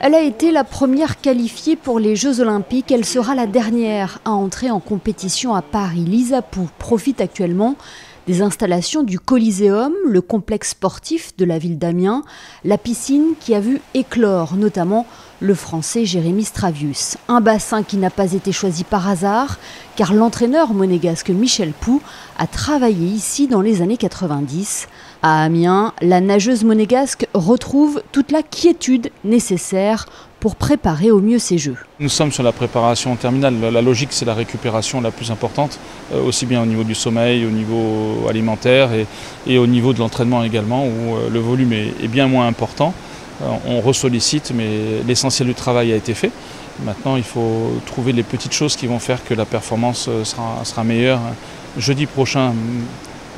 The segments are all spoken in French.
Elle a été la première qualifiée pour les Jeux Olympiques. Elle sera la dernière à entrer en compétition à Paris. Lisa Pou profite actuellement des installations du Coliseum, le complexe sportif de la ville d'Amiens, la piscine qui a vu éclore notamment le Français Jérémy Stravius. Un bassin qui n'a pas été choisi par hasard, car l'entraîneur monégasque Michel Pou a travaillé ici dans les années 90. À Amiens, la nageuse monégasque retrouve toute la quiétude nécessaire pour préparer au mieux ces Jeux. Nous sommes sur la préparation terminale. La logique, c'est la récupération la plus importante, aussi bien au niveau du sommeil, au niveau alimentaire et au niveau de l'entraînement également, où le volume est bien moins important. On ressollicite, mais l'essentiel du travail a été fait. Maintenant, il faut trouver les petites choses qui vont faire que la performance sera meilleure jeudi prochain,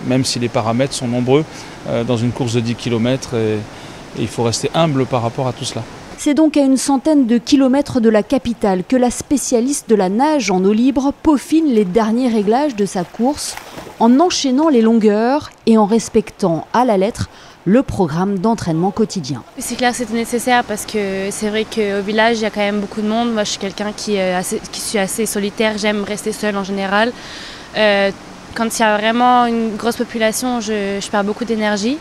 même si les paramètres sont nombreux dans une course de 10 km, et il faut rester humble par rapport à tout cela. C'est donc à une centaine de kilomètres de la capitale que la spécialiste de la nage en eau libre peaufine les derniers réglages de sa course en enchaînant les longueurs et en respectant à la lettre le programme d'entraînement quotidien. C'est clair que c'était nécessaire parce que c'est vrai qu'au village, il y a quand même beaucoup de monde. Moi, je suis quelqu'un qui suis assez solitaire, j'aime rester seule en général. Quand il y a vraiment une grosse population, je perds beaucoup d'énergie.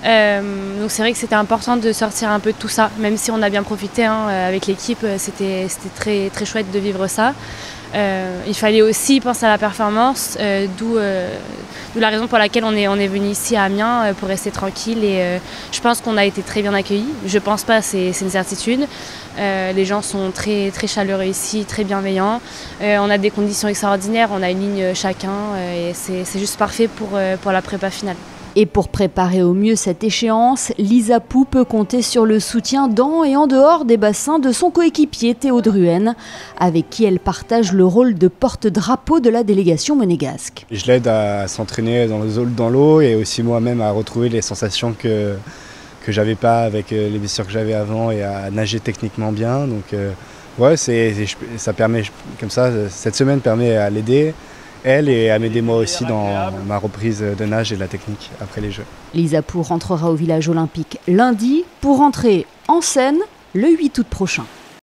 Donc c'est vrai que c'était important de sortir un peu de tout ça, même si on a bien profité avec l'équipe, c'était très, très chouette de vivre ça. Il fallait aussi penser à la performance, d'où la raison pour laquelle on est venu ici à Amiens pour rester tranquille, et je pense qu'on a été très bien accueillis. Je pense pas, c'est une certitude. Les gens sont très, très chaleureux ici, très bienveillants. On a des conditions extraordinaires, on a une ligne chacun et c'est juste parfait pour la prépa finale. Et pour préparer au mieux cette échéance, Lisa Pou peut compter sur le soutien dans et en dehors des bassins de son coéquipier Théo Druhen, avec qui elle partage le rôle de porte-drapeau de la délégation monégasque. Je l'aide à s'entraîner dans l'eau et aussi moi-même à retrouver les sensations que j'avais pas avec les blessures que j'avais avant, et à nager techniquement bien. Donc ouais, ça permet comme ça. Cette semaine permet à l'aider, elle, et à m'aider moi aussi dans ma reprise de nage et de la technique après les Jeux. Lisa Pou rentrera au village olympique lundi pour entrer en scène le 8 août prochain.